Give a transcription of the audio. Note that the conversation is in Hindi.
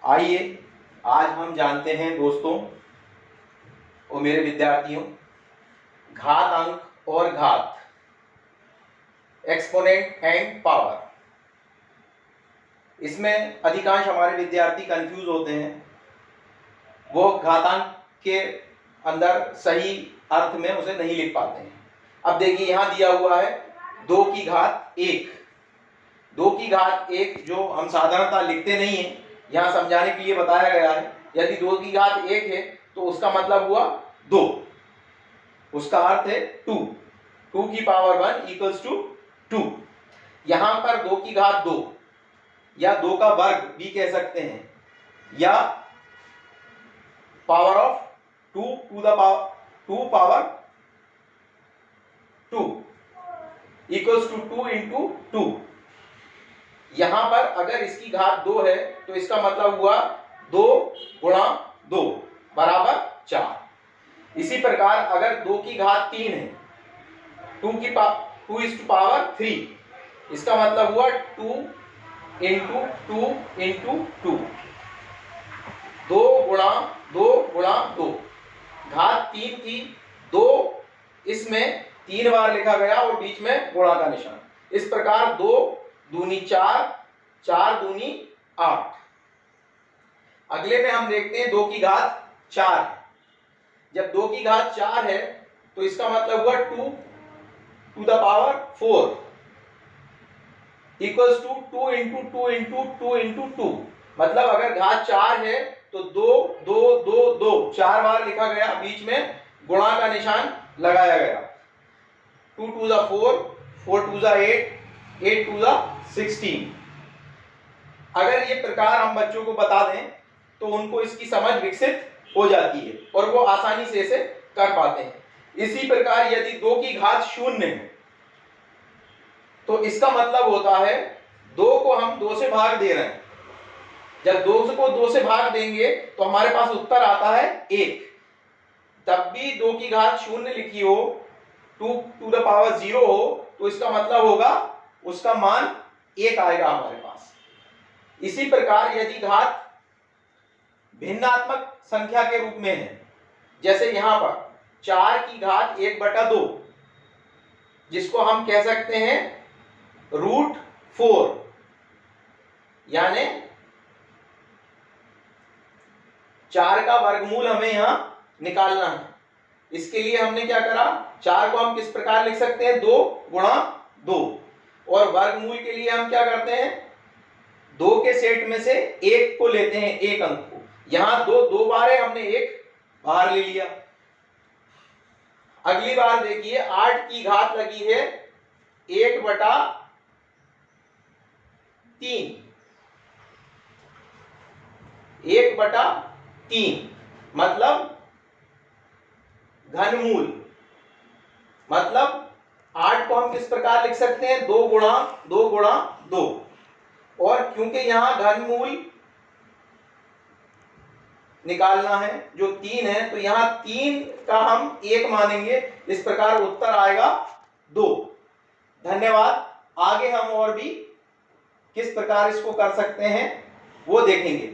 आइए आज हम जानते हैं दोस्तों और मेरे विद्यार्थियों, घात अंक और घात, एक्सपोनेंट एंड पावर। इसमें अधिकांश हमारे विद्यार्थी कंफ्यूज होते हैं, वो घातांक के अंदर सही अर्थ में उसे नहीं लिख पाते हैं। अब देखिए यहाँ दिया हुआ है 2 की घात 1। 2 की घात 1 जो हम साधारणतः लिखते नहीं हैं, यहाँ समझाने के लिए बताया गया है। यदि 2 की घात 1 है तो उसका मतलब हुआ 2, उसका अर्थ है 2। 2 की पावर 1 इक्वल्स टू 2। यहाँ पर 2 की घात 2 या 2 का वर्ग भी कह सकते हैं, या power of 2 to the power 2 equals to 2 into 2। यहां पर अगर इसकी घात 2 है तो इसका मतलब हुआ 2 गुणा 2 बराबर 4। इसी प्रकार अगर 2 की घात 3 है, 2 इज टू पावर 3, इसका मतलब हुआ 2 इंटू 2 इंटू 2, 2 गुणा 2 गुणा 2। घात 3 थी, 2 इसमें 3 बार लिखा गया और बीच में गुणा का निशान। इस प्रकार 2 दूनी 4, 4 दूनी 8। अगले में हम देखते हैं 2 की घात 4 है। जब 2 की घात 4 है तो इसका मतलब हुआ 2 to the power 4 equals to 2 into 2 into 2 into 2। मतलब अगर घात 4 है तो 2 2 2 2 4 बार लिखा गया, बीच में गुणा का निशान लगाया गया। 2 to the 4, 4 to the 8, 8 to the 16। अगर ये प्रकार हम बच्चों को बता दें तो उनको इसकी समझ विकसित हो जाती है और वो आसानी से इसे कर पाते हैं। इसी प्रकार यदि 2 की घात 0 है तो इसका मतलब होता है 2 को हम 2 से भाग दे रहे हैं। जब 2 को 2 से भाग देंगे तो हमारे पास उत्तर आता है 1। तब भी 2 की घात 0 लिखी हो, 2 टू द पावर 0 हो, तो इसका मतलब होगा उसका मान 1 आएगा हमारे पास। इसी प्रकार यदि घात भिन्नात्मक संख्या के रूप में है, जैसे यहां पर 4 की घात 1/2, जिसको हम कह सकते हैं √4, यानी 4 का वर्गमूल हमें यहां निकालना है। इसके लिए हमने क्या करा, 4 को हम किस प्रकार लिख सकते हैं, 2 गुणा 2। और वर्गमूल के लिए हम क्या करते हैं, 2 के सेट में से 1 को लेते हैं, 1 अंक को। यहां 2 बार है, हमने 1 बाहर ले लिया। अगली बार देखिए 8 की घात लगी है 1/3, 1/3 मतलब घनमूल। मतलब 8 को हम किस प्रकार लिख सकते हैं, 2 गुणा 2 गुणा 2। और क्योंकि यहां घनमूल निकालना है जो 3 है, तो यहां 3 का हम 1 मानेंगे। इस प्रकार उत्तर आएगा 2। धन्यवाद। आगे हम और भी किस प्रकार इसको कर सकते हैं वो देखेंगे।